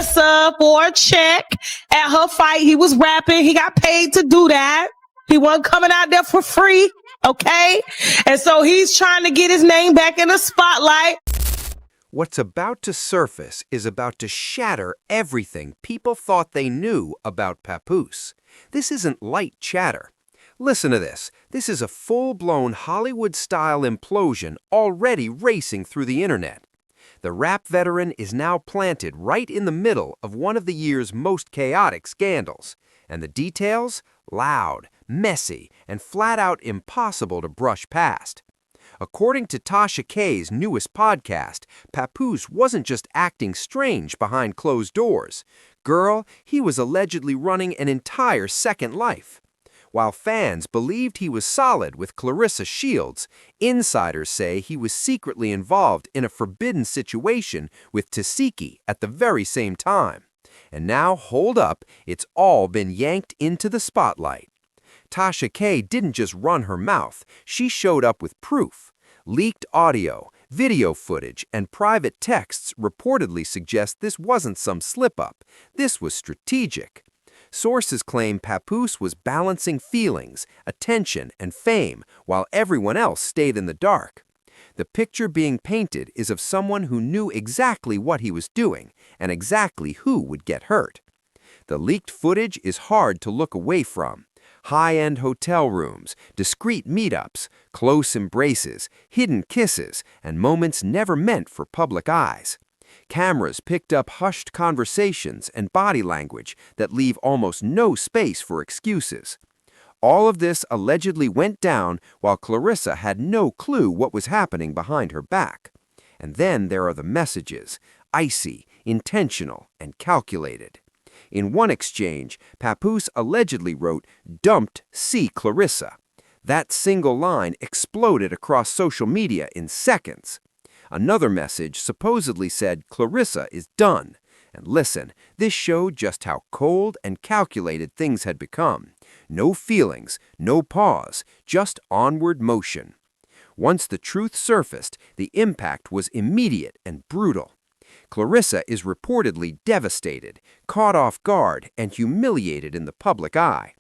Clarissa for a check at her fight. He was rapping. He got paid to do that. He wasn't coming out there for free. Okay. And so he's trying to get his name back in the spotlight. What's about to surface is about to shatter everything people thought they knew about Papoose. This isn't light chatter. Listen to this. This is a full-blown Hollywood-style implosion already racing through the internet. The rap veteran is now planted right in the middle of one of the year's most chaotic scandals. And the details? Loud, messy, and flat-out impossible to brush past. According to Tasha K's newest podcast, Papoose wasn't just acting strange behind closed doors. Girl, he was allegedly running an entire second life. While fans believed he was solid with Clarissa Shields, insiders say he was secretly involved in a forbidden situation with Tesehki at the very same time. And now, hold up, it's all been yanked into the spotlight. Tasha K didn't just run her mouth, she showed up with proof. Leaked audio, video footage, and private texts reportedly suggest this wasn't some slip-up. This was strategic. Sources claim Papoose was balancing feelings, attention, and fame while everyone else stayed in the dark. The picture being painted is of someone who knew exactly what he was doing and exactly who would get hurt. The leaked footage is hard to look away from. High-end hotel rooms, discreet meetups, close embraces, hidden kisses, and moments never meant for public eyes. Cameras picked up hushed conversations and body language that leave almost no space for excuses. All of this allegedly went down while Clarissa had no clue what was happening behind her back. And then there are the messages, icy, intentional, and calculated. In one exchange, Papoose allegedly wrote, "Dumped, see Clarissa." That single line exploded across social media in seconds. Another message supposedly said, "Clarissa is done." And listen, this showed just how cold and calculated things had become. No feelings, no pause, just onward motion. Once the truth surfaced, the impact was immediate and brutal. Clarissa is reportedly devastated, caught off guard, and humiliated in the public eye.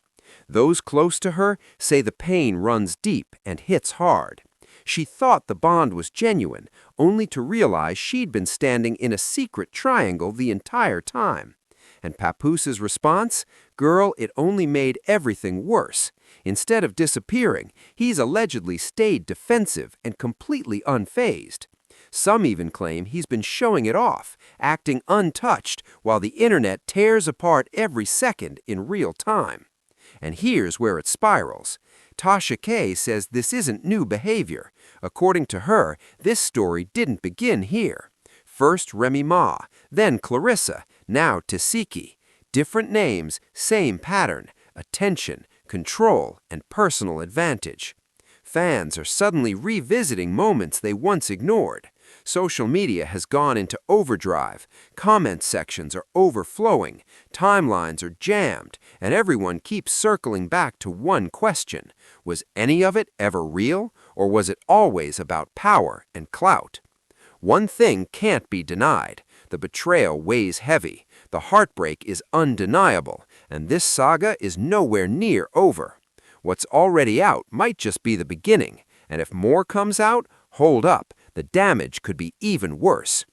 Those close to her say the pain runs deep and hits hard. She thought the bond was genuine, only to realize she'd been standing in a secret triangle the entire time. And Papoose's response? Girl, it only made everything worse. Instead of disappearing, he's allegedly stayed defensive and completely unfazed. Some even claim he's been showing it off, acting untouched, while the internet tears apart every second in real time. And here's where it spirals. Tasha K says this isn't new behavior. According to her, this story didn't begin here. First Remy Ma, then Clarissa, now Tesehki. Different names, same pattern, attention, control, and personal advantage. Fans are suddenly revisiting moments they once ignored. Social media has gone into overdrive, comment sections are overflowing, timelines are jammed, and everyone keeps circling back to one question. Was any of it ever real, or was it always about power and clout? One thing can't be denied. The betrayal weighs heavy, the heartbreak is undeniable, and this saga is nowhere near over. What's already out might just be the beginning, and if more comes out, hold up, the damage could be even worse.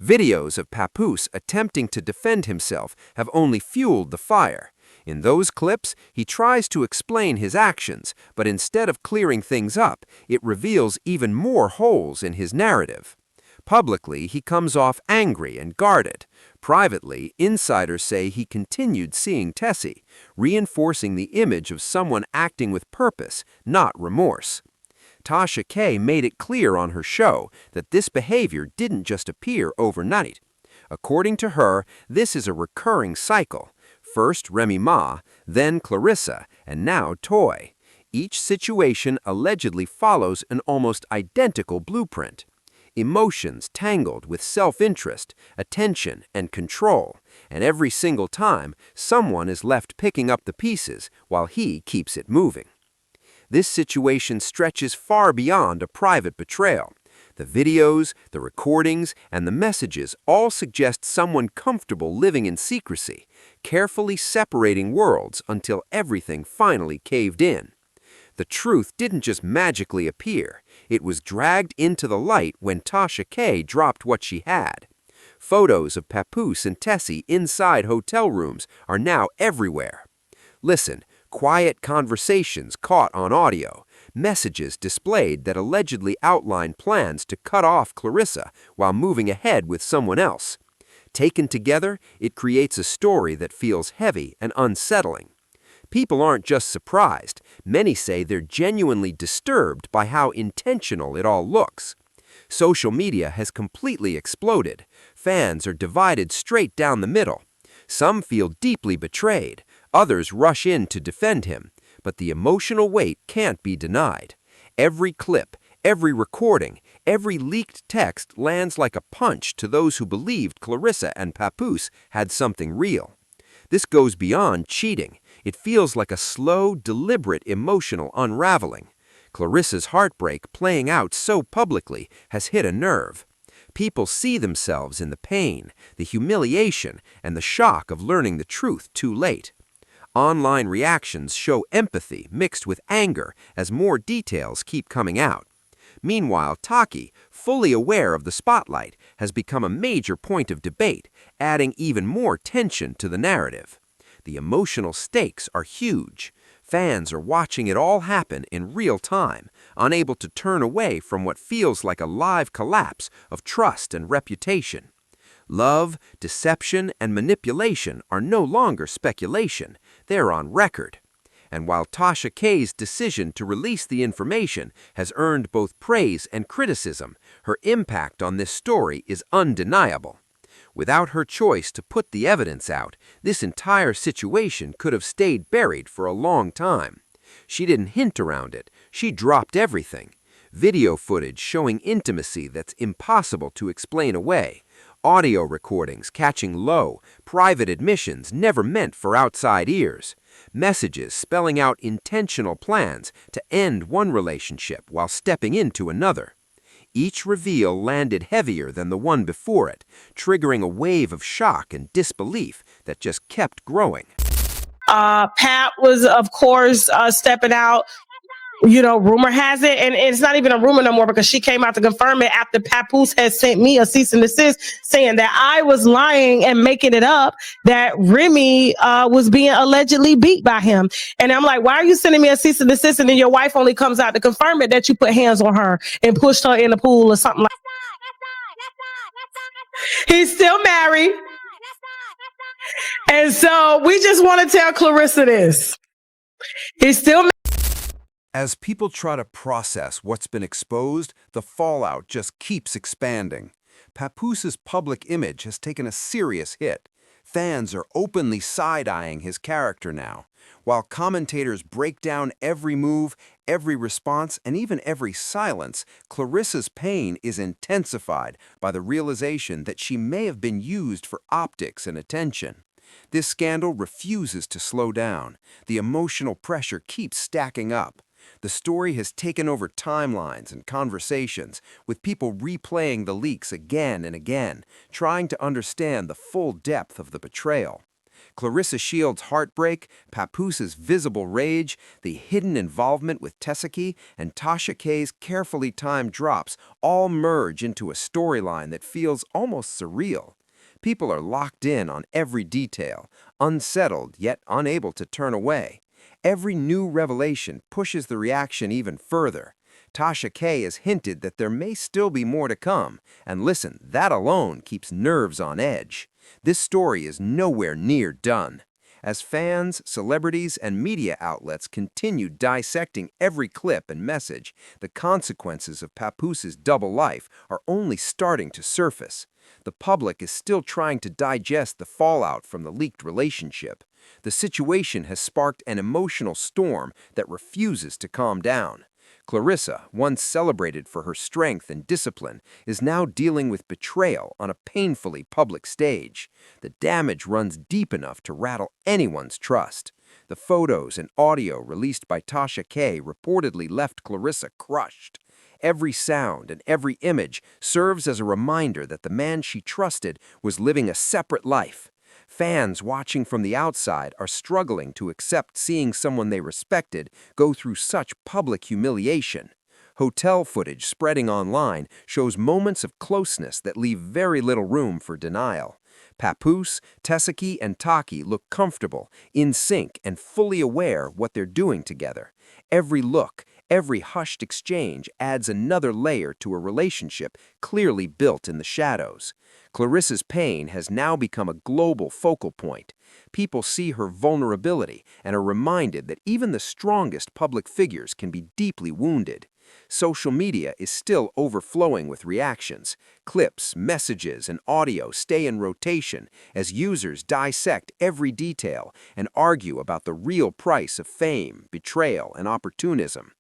Videos of Papoose attempting to defend himself have only fueled the fire. In those clips, he tries to explain his actions, but instead of clearing things up, it reveals even more holes in his narrative. Publicly, he comes off angry and guarded. Privately, insiders say he continued seeing Tessie, reinforcing the image of someone acting with purpose, not remorse. Tasha K made it clear on her show that this behavior didn't just appear overnight. According to her, this is a recurring cycle. First Remy Ma, then Clarissa, and now Toy. Each situation allegedly follows an almost identical blueprint. Emotions tangled with self-interest, attention, and control, and every single time, someone is left picking up the pieces while he keeps it moving. This situation stretches far beyond a private betrayal. The videos, the recordings, and the messages all suggest someone comfortable living in secrecy, carefully separating worlds until everything finally caved in. The truth didn't just magically appear, it was dragged into the light when Tasha K dropped what she had. Photos of Papoose and Tessie inside hotel rooms are now everywhere. Listen, quiet conversations caught on audio, messages displayed that allegedly outline plans to cut off Clarissa while moving ahead with someone else. Taken together, it creates a story that feels heavy and unsettling. People aren't just surprised, many say they're genuinely disturbed by how intentional it all looks. Social media has completely exploded. Fans are divided straight down the middle. Some feel deeply betrayed, others rush in to defend him, but the emotional weight can't be denied. Every clip, every recording, every leaked text lands like a punch to those who believed Clarissa and Papoose had something real. This goes beyond cheating. It feels like a slow, deliberate, emotional unraveling. Clarissa's heartbreak playing out so publicly has hit a nerve. People see themselves in the pain, the humiliation, and the shock of learning the truth too late. Online reactions show empathy mixed with anger as more details keep coming out. Meanwhile, Tiki, fully aware of the spotlight, has become a major point of debate, adding even more tension to the narrative. The emotional stakes are huge. Fans are watching it all happen in real time, unable to turn away from what feels like a live collapse of trust and reputation. Love, deception, and manipulation are no longer speculation. They're on record. And while Tasha K's decision to release the information has earned both praise and criticism, her impact on this story is undeniable. Without her choice to put the evidence out, this entire situation could have stayed buried for a long time. She didn't hint around it, she dropped everything. Video footage showing intimacy that's impossible to explain away. Audio recordings catching low, private admissions never meant for outside ears. Messages spelling out intentional plans to end one relationship while stepping into another. Each reveal landed heavier than the one before it, triggering a wave of shock and disbelief that just kept growing. Pat was, of course, stepping out. Rumor has it, and it's not even a rumor no more because she came out to confirm it after Papoose had sent me a cease and desist saying that I was lying and making it up, that Remy was being allegedly beat by him. And I'm like, why are you sending me a cease and desist? And then your wife only comes out to confirm it that you put hands on her and pushed her in the pool or something like that. He's still married. And so we just want to tell Clarissa this. He's still married. As people try to process what's been exposed, the fallout just keeps expanding. Papoose's public image has taken a serious hit. Fans are openly side-eyeing his character now, while commentators break down every move, every response, and even every silence. Clarissa's pain is intensified by the realization that she may have been used for optics and attention. This scandal refuses to slow down. The emotional pressure keeps stacking up. The story has taken over timelines and conversations, with people replaying the leaks again and again, trying to understand the full depth of the betrayal. Clarissa Shields' heartbreak, Papoose's visible rage, the hidden involvement with Tesehki, and Tasha K's carefully timed drops all merge into a storyline that feels almost surreal. People are locked in on every detail, unsettled yet unable to turn away. Every new revelation pushes the reaction even further. Tasha K has hinted that there may still be more to come, and listen, that alone keeps nerves on edge. This story is nowhere near done. As fans, celebrities, and media outlets continue dissecting every clip and message, the consequences of Papoose's double life are only starting to surface. The public is still trying to digest the fallout from the leaked relationship. The situation has sparked an emotional storm that refuses to calm down. Clarissa, once celebrated for her strength and discipline, is now dealing with betrayal on a painfully public stage. The damage runs deep enough to rattle anyone's trust. The photos and audio released by Tasha K reportedly left Clarissa crushed. Every sound and every image serves as a reminder that the man she trusted was living a separate life. Fans watching from the outside are struggling to accept seeing someone they respected go through such public humiliation. Hotel footage spreading online shows moments of closeness that leave very little room for denial. Papoose, Tesehki, and Tiki look comfortable, in sync, and fully aware what they're doing together. Every look, every hushed exchange adds another layer to a relationship clearly built in the shadows. Clarissa's pain has now become a global focal point. People see her vulnerability and are reminded that even the strongest public figures can be deeply wounded. Social media is still overflowing with reactions. Clips, messages, and audio stay in rotation as users dissect every detail and argue about the real price of fame, betrayal, and opportunism.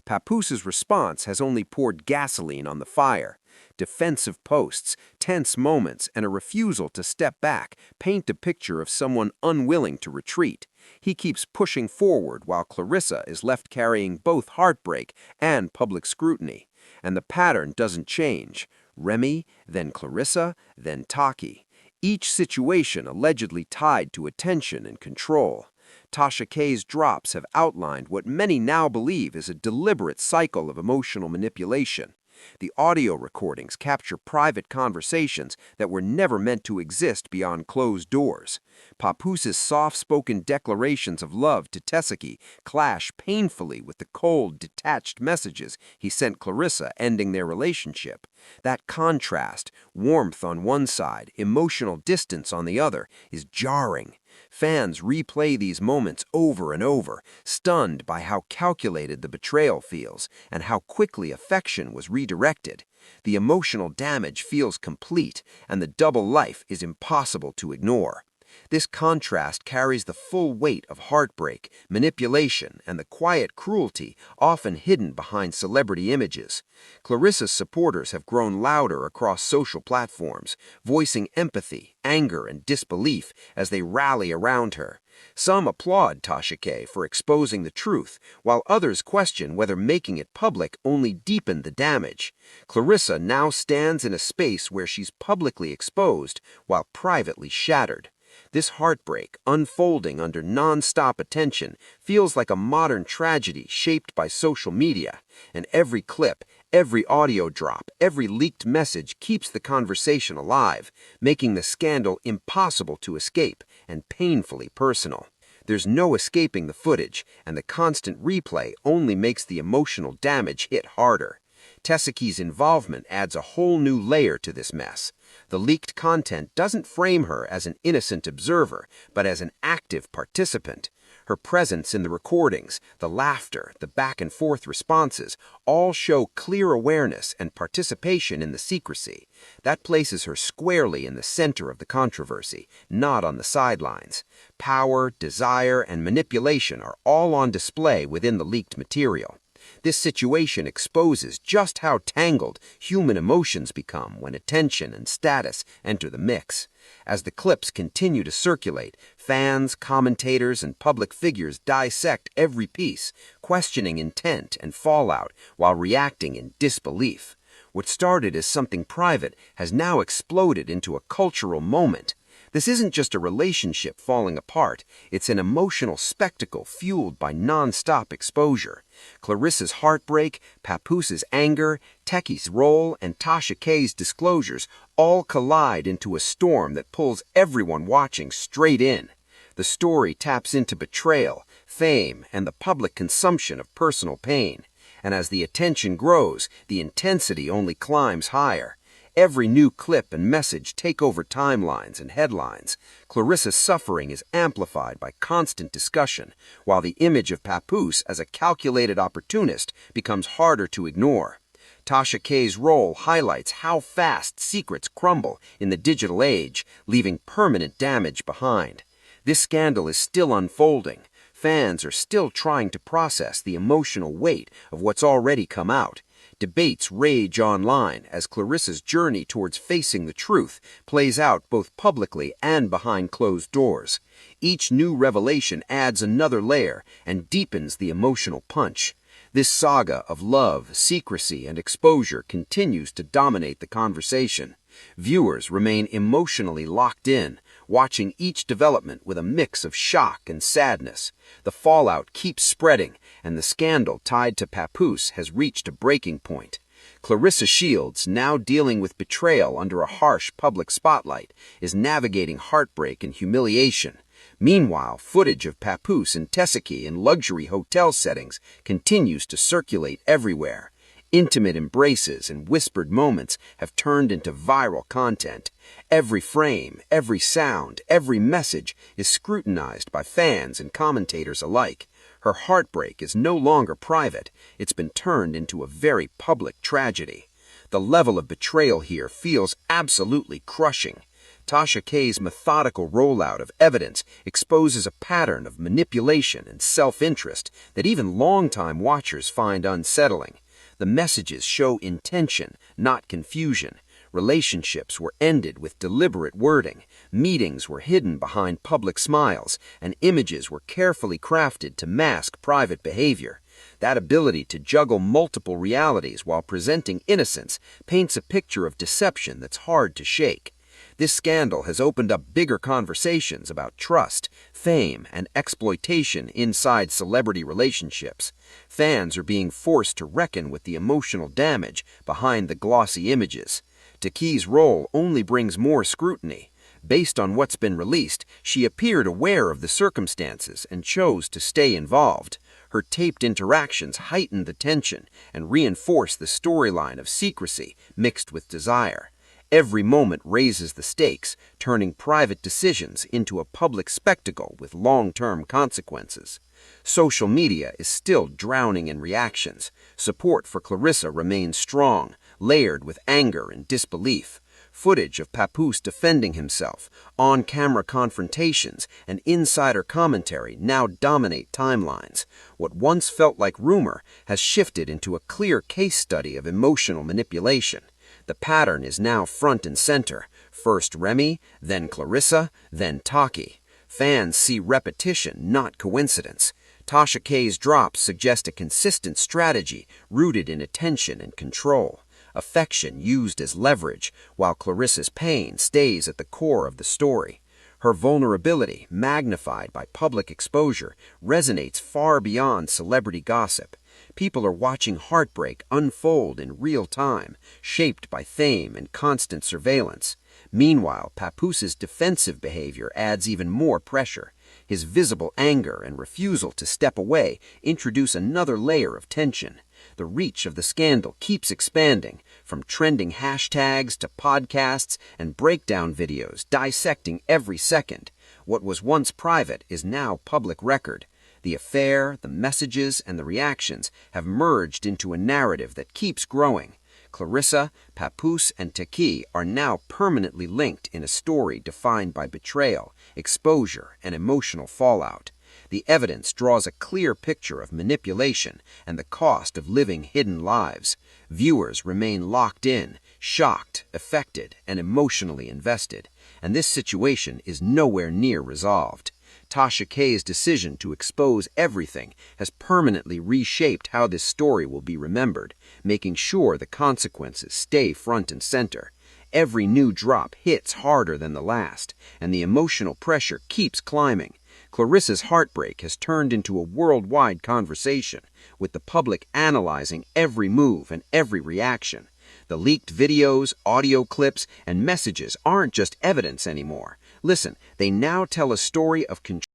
Papoose's response has only poured gasoline on the fire. Defensive posts, tense moments, and a refusal to step back paint a picture of someone unwilling to retreat. He keeps pushing forward while Clarissa is left carrying both heartbreak and public scrutiny. And the pattern doesn't change. Remy, then Clarissa, then Tiki. Each situation allegedly tied to attention and control. Tasha K's drops have outlined what many now believe is a deliberate cycle of emotional manipulation. The audio recordings capture private conversations that were never meant to exist beyond closed doors. Papoose's soft-spoken declarations of love to Tesehki clash painfully with the cold, detached messages he sent Clarissa ending their relationship. That contrast, warmth on one side, emotional distance on the other, is jarring. Fans replay these moments over and over, stunned by how calculated the betrayal feels and how quickly affection was redirected. The emotional damage feels complete, and the double life is impossible to ignore. This contrast carries the full weight of heartbreak, manipulation, and the quiet cruelty often hidden behind celebrity images. Clarissa's supporters have grown louder across social platforms, voicing empathy, anger, and disbelief as they rally around her. Some applaud Tasha K for exposing the truth, while others question whether making it public only deepened the damage. Clarissa now stands in a space where she's publicly exposed while privately shattered. This heartbreak, unfolding under non-stop attention, feels like a modern tragedy shaped by social media, and every clip, every audio drop, every leaked message keeps the conversation alive, making the scandal impossible to escape and painfully personal. There's no escaping the footage, and the constant replay only makes the emotional damage hit harder. Tesehki's involvement adds a whole new layer to this mess. The leaked content doesn't frame her as an innocent observer, but as an active participant. Her presence in the recordings, the laughter, the back-and-forth responses, all show clear awareness and participation in the secrecy. That places her squarely in the center of the controversy, not on the sidelines. Power, desire, and manipulation are all on display within the leaked material. This situation exposes just how tangled human emotions become when attention and status enter the mix. As the clips continue to circulate, fans, commentators, and public figures dissect every piece, questioning intent and fallout while reacting in disbelief. What started as something private has now exploded into a cultural moment. This isn't just a relationship falling apart, it's an emotional spectacle fueled by non-stop exposure. Clarissa's heartbreak, Papoose's anger, Techi's role, and Tasha K's disclosures all collide into a storm that pulls everyone watching straight in. The story taps into betrayal, fame, and the public consumption of personal pain. And as the attention grows, the intensity only climbs higher. Every new clip and message take over timelines and headlines. Clarissa's suffering is amplified by constant discussion, while the image of Papoose as a calculated opportunist becomes harder to ignore. Tasha K's role highlights how fast secrets crumble in the digital age, leaving permanent damage behind. This scandal is still unfolding. Fans are still trying to process the emotional weight of what's already come out. Debates rage online as Clarissa's journey towards facing the truth plays out both publicly and behind closed doors. Each new revelation adds another layer and deepens the emotional punch. This saga of love, secrecy, and exposure continues to dominate the conversation. Viewers remain emotionally locked in, watching each development with a mix of shock and sadness. The fallout keeps spreading, and the scandal tied to Papoose has reached a breaking point. Clarissa Shields, now dealing with betrayal under a harsh public spotlight, is navigating heartbreak and humiliation. Meanwhile, footage of Papoose and Tesehki in luxury hotel settings continues to circulate everywhere. Intimate embraces and whispered moments have turned into viral content. Every frame, every sound, every message is scrutinized by fans and commentators alike. Her heartbreak is no longer private. It's been turned into a very public tragedy. The level of betrayal here feels absolutely crushing. Tasha K's methodical rollout of evidence exposes a pattern of manipulation and self-interest that even longtime watchers find unsettling. The messages show intention, not confusion. Relationships were ended with deliberate wording, meetings were hidden behind public smiles, and images were carefully crafted to mask private behavior. That ability to juggle multiple realities while presenting innocence paints a picture of deception that's hard to shake. This scandal has opened up bigger conversations about trust, fame, and exploitation inside celebrity relationships. Fans are being forced to reckon with the emotional damage behind the glossy images. Tiki's role only brings more scrutiny. Based on what's been released, she appeared aware of the circumstances and chose to stay involved. Her taped interactions heightened the tension and reinforced the storyline of secrecy mixed with desire. Every moment raises the stakes, turning private decisions into a public spectacle with long-term consequences. Social media is still drowning in reactions. Support for Clarissa remains strong, layered with anger and disbelief. Footage of Papoose defending himself, on-camera confrontations, and insider commentary now dominate timelines. What once felt like rumor has shifted into a clear case study of emotional manipulation. The pattern is now front and center. First Remy, then Clarissa, then Tiki. Fans see repetition, not coincidence. Tasha K's drops suggest a consistent strategy rooted in attention and control. Affection used as leverage, while Clarissa's pain stays at the core of the story. Her vulnerability, magnified by public exposure, resonates far beyond celebrity gossip. People are watching heartbreak unfold in real time, shaped by fame and constant surveillance. Meanwhile, Papoose's defensive behavior adds even more pressure. His visible anger and refusal to step away introduce another layer of tension. The reach of the scandal keeps expanding, from trending hashtags to podcasts and breakdown videos dissecting every second. What was once private is now public record. The affair, the messages, and the reactions have merged into a narrative that keeps growing. Clarissa, Papoose, and Tiki are now permanently linked in a story defined by betrayal, exposure, and emotional fallout. The evidence draws a clear picture of manipulation and the cost of living hidden lives. Viewers remain locked in, shocked, affected, and emotionally invested, and this situation is nowhere near resolved. Tasha K's decision to expose everything has permanently reshaped how this story will be remembered, making sure the consequences stay front and center. Every new drop hits harder than the last, and the emotional pressure keeps climbing. Clarissa's heartbreak has turned into a worldwide conversation, with the public analyzing every move and every reaction. The leaked videos, audio clips, and messages aren't just evidence anymore. Listen, they now tell a story of control.